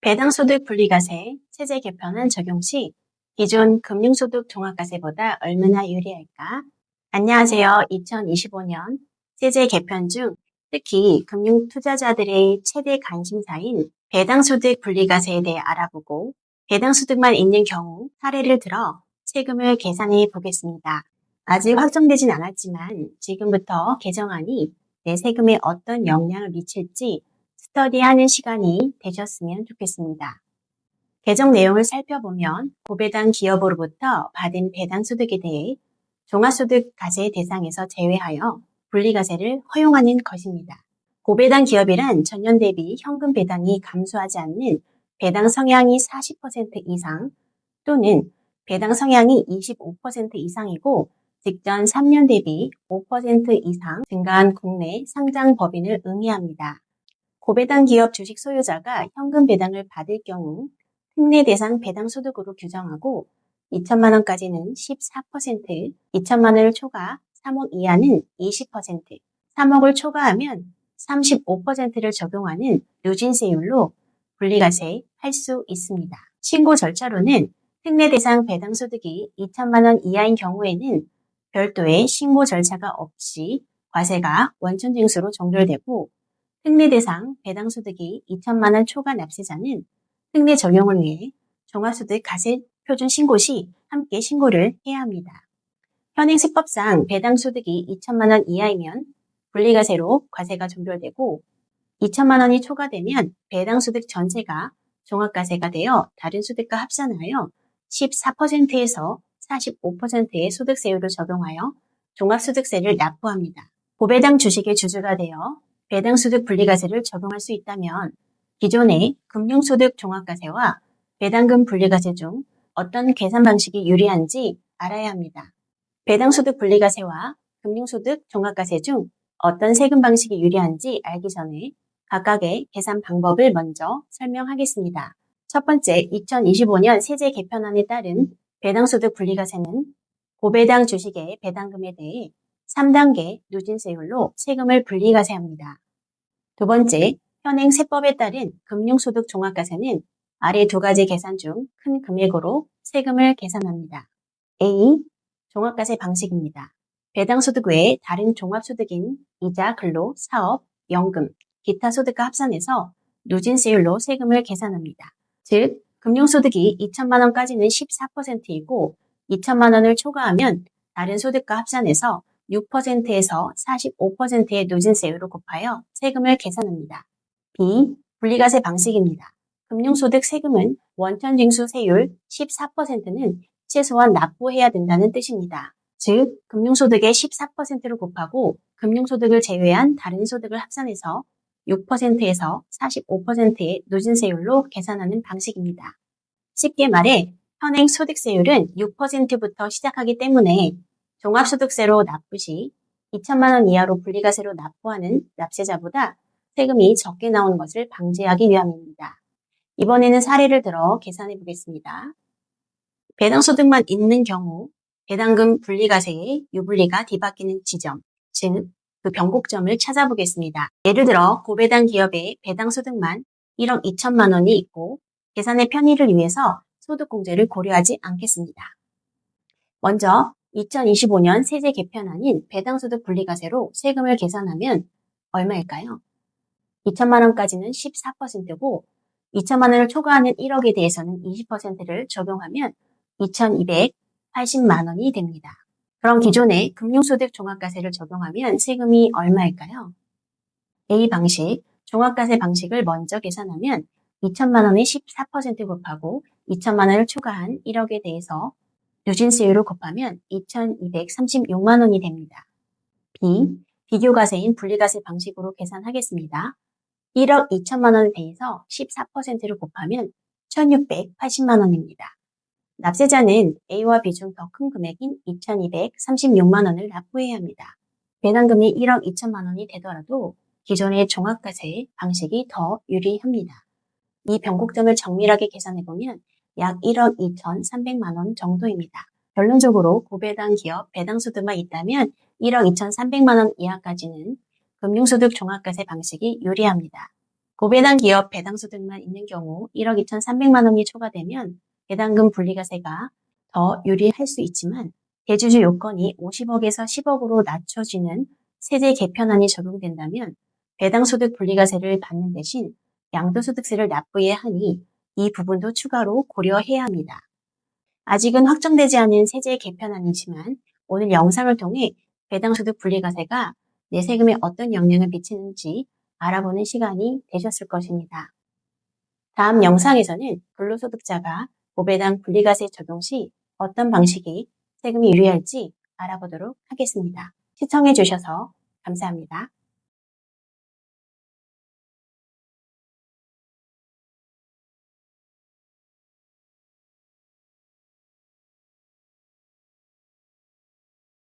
배당소득 분리과세 체제 개편안 적용 시 기존 금융소득 종합과세보다 얼마나 유리할까? 안녕하세요. 2025년 체제 개편 중 특히 금융투자자들의 최대 관심사인 배당소득 분리과세에 대해 알아보고 배당소득만 있는 경우 사례를 들어 세금을 계산해 보겠습니다. 아직 확정되진 않았지만 지금부터 개정안이 내 세금에 어떤 영향을 미칠지 스터디하는 시간이 되셨으면 좋겠습니다. 개정 내용을 살펴보면 고배당 기업으로부터 받은 배당소득에 대해 종합소득 과세 대상에서 제외하여 분리과세를 허용하는 것입니다. 고배당 기업이란 전년 대비 현금 배당이 감소하지 않는 배당 성향이 40% 이상 또는 배당 성향이 25% 이상이고 직전 3년 대비 5% 이상 증가한 국내 상장 법인을 의미합니다. 고배당 기업 주식 소유자가 현금 배당을 받을 경우 특례 대상 배당 소득으로 규정하고 2천만 원까지는 14%, 2천만 원을 초과 3억 이하는 20%, 3억을 초과하면 35%를 적용하는 누진세율로 분리과세 할 수 있습니다. 신고 절차로는 특례 대상 배당 소득이 2천만 원 이하인 경우에는 별도의 신고 절차가 없이 과세가 원천 징수로 종결되고 특례 대상 배당 소득이 2천만 원 초과 납세자는 특례 적용을 위해 종합소득 과세 표준 신고 시 함께 신고를 해야 합니다. 현행 세법상 배당 소득이 2천만 원 이하이면 분리과세로 과세가 종결되고 2천만 원이 초과되면 배당 소득 전체가 종합과세가 되어 다른 소득과 합산하여 14%에서 45%의 소득세율을 적용하여 종합소득세를 납부합니다. 고배당 주식의 주주가 되어 배당소득 분리과세를 적용할 수 있다면 기존의 금융소득 종합과세와 배당금 분리과세 중 어떤 계산 방식이 유리한지 알아야 합니다. 배당소득 분리과세와 금융소득 종합과세 중 어떤 세금 방식이 유리한지 알기 전에 각각의 계산 방법을 먼저 설명하겠습니다. 첫 번째, 2025년 세제 개편안에 따른 배당소득 분리과세는 고배당 주식의 배당금에 대해 3단계 누진세율로 세금을 분리과세합니다. 두 번째, 현행 세법에 따른 금융소득 종합과세는 아래 두 가지 계산 중 큰 금액으로 세금을 계산합니다. A. 종합과세 방식입니다. 배당소득 외에 다른 종합소득인 이자, 근로, 사업, 연금, 기타 소득과 합산해서 누진세율로 세금을 계산합니다. 즉, 금융소득이 2천만 원까지는 14%이고 2천만 원을 초과하면 다른 소득과 합산해서 6%에서 45%의 누진세율로 곱하여 세금을 계산합니다. B. 분리과세 방식입니다. 금융소득 세금은 원천징수 세율 14%는 최소한 납부해야 된다는 뜻입니다. 즉, 금융소득의 14%를 곱하고 금융소득을 제외한 다른 소득을 합산해서 6%에서 45%의 누진세율로 계산하는 방식입니다. 쉽게 말해 현행 소득세율은 6%부터 시작하기 때문에 종합소득세로 납부 시 2천만 원 이하로 분리과세로 납부하는 납세자보다 세금이 적게 나오는 것을 방지하기 위함입니다. 이번에는 사례를 들어 계산해 보겠습니다. 배당소득만 있는 경우 배당금 분리과세의 유불리가 뒤바뀌는 지점, 즉 그 변곡점을 찾아보겠습니다. 예를 들어 고배당 기업의 배당소득만 1억 2천만 원이 있고 계산의 편의를 위해서 소득공제를 고려하지 않겠습니다. 먼저 2025년 세제 개편안인 배당소득 분리과세로 세금을 계산하면 얼마일까요? 2천만 원까지는 14%고 2천만 원을 초과하는 1억에 대해서는 20%를 적용하면 2,280만 원이 됩니다. 그럼 기존의 금융소득 종합과세를 적용하면 세금이 얼마일까요? A 방식, 종합과세 방식을 먼저 계산하면 2천만 원에 14% 곱하고 2천만 원을 초과한 1억에 대해서 누진세율을 곱하면 2,236만 원이 됩니다. B. 비교과세인 분리과세 방식으로 계산하겠습니다. 1억 2천만 원에 대해서 14%를 곱하면 1,680만 원입니다. 납세자는 A와 B 중 더 큰 금액인 2,236만 원을 납부해야 합니다. 배당금이 1억 2천만 원이 되더라도 기존의 종합과세 방식이 더 유리합니다. 이 변곡점을 정밀하게 계산해보면 약 1억 2,300만 원 정도입니다. 결론적으로 고배당 기업 배당소득만 있다면 1억 2,300만 원 이하까지는 금융소득 종합과세 방식이 유리합니다. 고배당 기업 배당소득만 있는 경우 1억 2,300만 원이 초과되면 배당금 분리과세가 더 유리할 수 있지만 대주주 요건이 50억에서 10억으로 낮춰지는 세제 개편안이 적용된다면 배당소득 분리과세를 받는 대신 양도소득세를 납부해야 하니 이 부분도 추가로 고려해야 합니다. 아직은 확정되지 않은 세제 개편안이지만 오늘 영상을 통해 배당소득 분리과세가 내 세금에 어떤 영향을 미치는지 알아보는 시간이 되셨을 것입니다. 다음 영상에서는 근로소득자가 고배당 분리과세 적용 시 어떤 방식이 세금이 유리할지 알아보도록 하겠습니다. 시청해 주셔서 감사합니다.